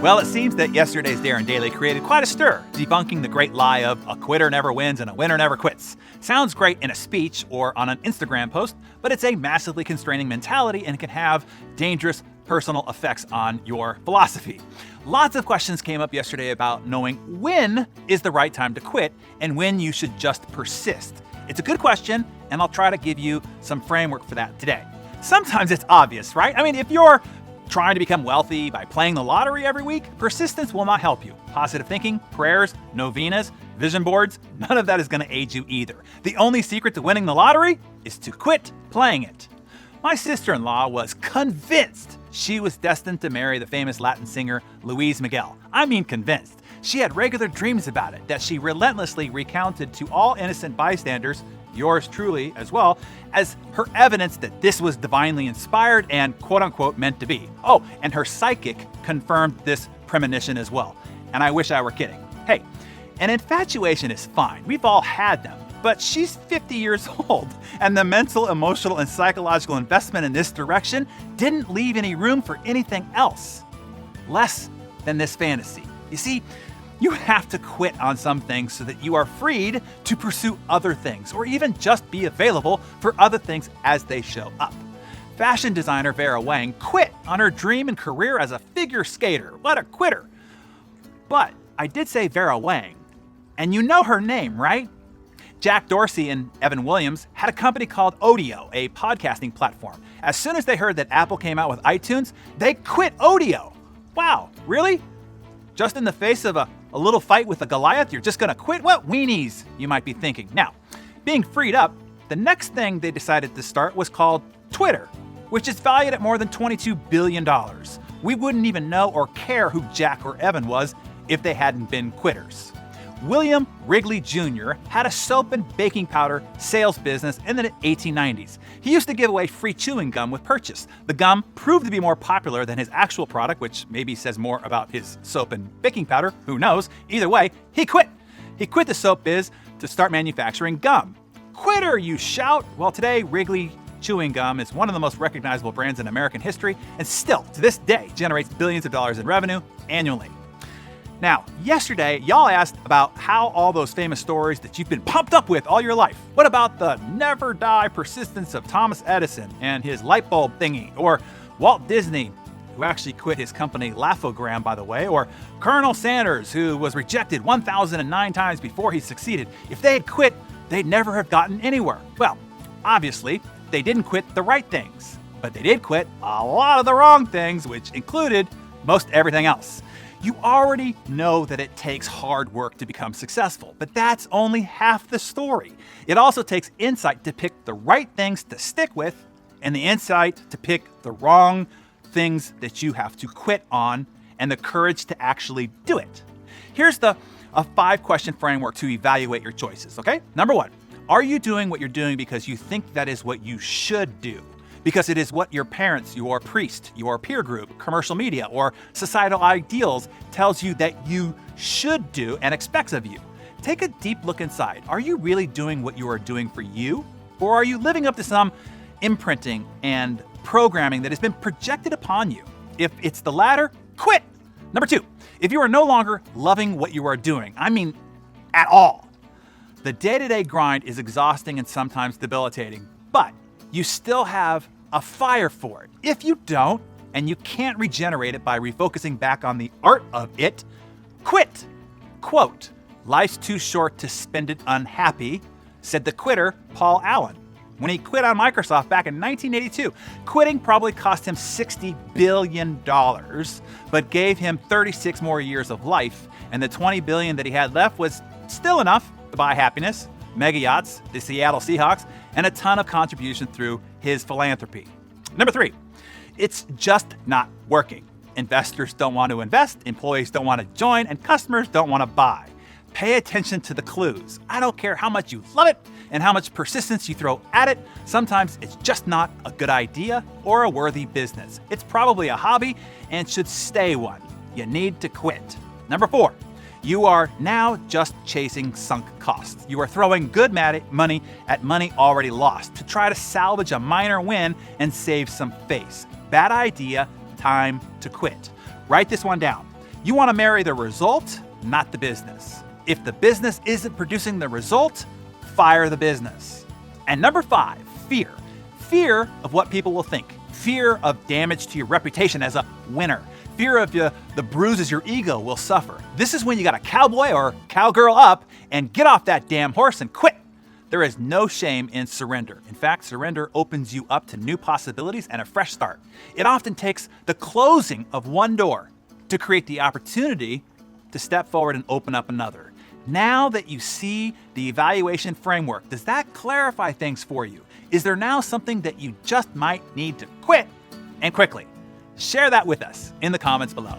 Well, it seems that yesterday's Darren Daily created quite a stir, debunking the great lie of a quitter never wins and a winner never quits. Sounds great in a speech or on an Instagram post, but it's a massively constraining mentality and can have dangerous personal effects on your philosophy. Lots of questions came up yesterday about knowing when is the right time to quit and when you should just persist. It's a good question, and I'll try to give you some framework for that today. Sometimes it's obvious, right? I mean, if you're trying to become wealthy by playing the lottery every week, persistence will not help you. Positive thinking, prayers, novenas, vision boards, none of that is going to aid you either. The only secret to winning the lottery is to quit playing it. My sister-in-law was convinced she was destined to marry the famous Latin singer Luis Miguel. I mean convinced. She had regular dreams about it that she relentlessly recounted to all innocent bystanders, yours truly as well, as her evidence that this was divinely inspired and quote-unquote meant to be. Oh, and her psychic confirmed this premonition as well. And I wish I were kidding. Hey, an infatuation is fine. We've all had them. But she's 50 years old, and the mental, emotional, and psychological investment in this direction didn't leave any room for anything else less than this fantasy. You see, you have to quit on some things so that you are freed to pursue other things, or even just be available for other things as they show up. Fashion designer Vera Wang quit on her dream and career as a figure skater. What a quitter. But I did say Vera Wang, and you know her name, right? Jack Dorsey and Evan Williams had a company called Odeo, a podcasting platform. As soon as they heard that Apple came out with iTunes, they quit Odeo. Wow, really? Just in the face of a little fight with a Goliath, you're just gonna quit? What weenies, you might be thinking. Now, being freed up, the next thing they decided to start was called Twitter, which is valued at more than $22 billion. We wouldn't even know or care who Jack or Evan was if they hadn't been quitters. William Wrigley Jr. had a soap and baking powder sales business in the 1890s. He used to give away free chewing gum with purchase. The gum proved to be more popular than his actual product, which maybe says more about his soap and baking powder, who knows? Either way, he quit. He quit the soap biz to start manufacturing gum. Quitter, you shout! Well, today, Wrigley Chewing Gum is one of the most recognizable brands in American history and still, to this day, generates billions of dollars in revenue annually. Now, yesterday, y'all asked about how all those famous stories that you've been pumped up with all your life. What about the never die persistence of Thomas Edison and his light bulb thingy? Or Walt Disney, who actually quit his company Laugh-O-Gram, by the way? Or Colonel Sanders, who was rejected 1,009 times before he succeeded? If they had quit, they'd never have gotten anywhere. Well, obviously, they didn't quit the right things, but they did quit a lot of the wrong things, which included most everything else. You already know that it takes hard work to become successful, but that's only half the story. It also takes insight to pick the right things to stick with and the insight to pick the wrong things that you have to quit on and the courage to actually do it. Here's a 5-question framework to evaluate your choices, okay? Number 1, are you doing what you're doing because you think that is what you should do? Because it is what your parents, your priest, your peer group, commercial media, or societal ideals tells you that you should do and expects of you. Take a deep look inside. Are you really doing what you are doing for you? Or are you living up to some imprinting and programming that has been projected upon you? If it's the latter, quit. Number 2, if you are no longer loving what you are doing, I mean at all, the day-to-day grind is exhausting and sometimes debilitating, but you still have a fire for it. If you don't, and you can't regenerate it by refocusing back on the art of it, quit. Quote, "Life's too short to spend it unhappy," said the quitter Paul Allen when he quit on Microsoft back in 1982. Quitting probably cost him $60 billion, but gave him 36 more years of life, and the $20 billion that he had left was still enough to buy happiness, mega yachts, the Seattle Seahawks, and a ton of contribution through his philanthropy. Number 3, it's just not working. Investors don't want to invest, employees don't want to join, and customers don't want to buy. Pay attention to the clues. I don't care how much you love it and how much persistence you throw at it. Sometimes it's just not a good idea or a worthy business. It's probably a hobby and should stay one. You need to quit. Number 4, you are now just chasing sunk costs. You are throwing good money at money already lost to try to salvage a minor win and save some face. Bad idea, time to quit. Write this one down. You want to marry the result, not the business. If the business isn't producing the result, fire the business. And number 5, fear. Fear of what people will think. Fear of damage to your reputation as a winner. Fear of the bruises your ego will suffer. This is when you got to cowboy or cowgirl up and get off that damn horse and quit. There is no shame in surrender. In fact, surrender opens you up to new possibilities and a fresh start. It often takes the closing of one door to create the opportunity to step forward and open up another. Now that you see the evaluation framework, does that clarify things for you? Is there now something that you just might need to quit, and quickly? Share that with us in the comments below.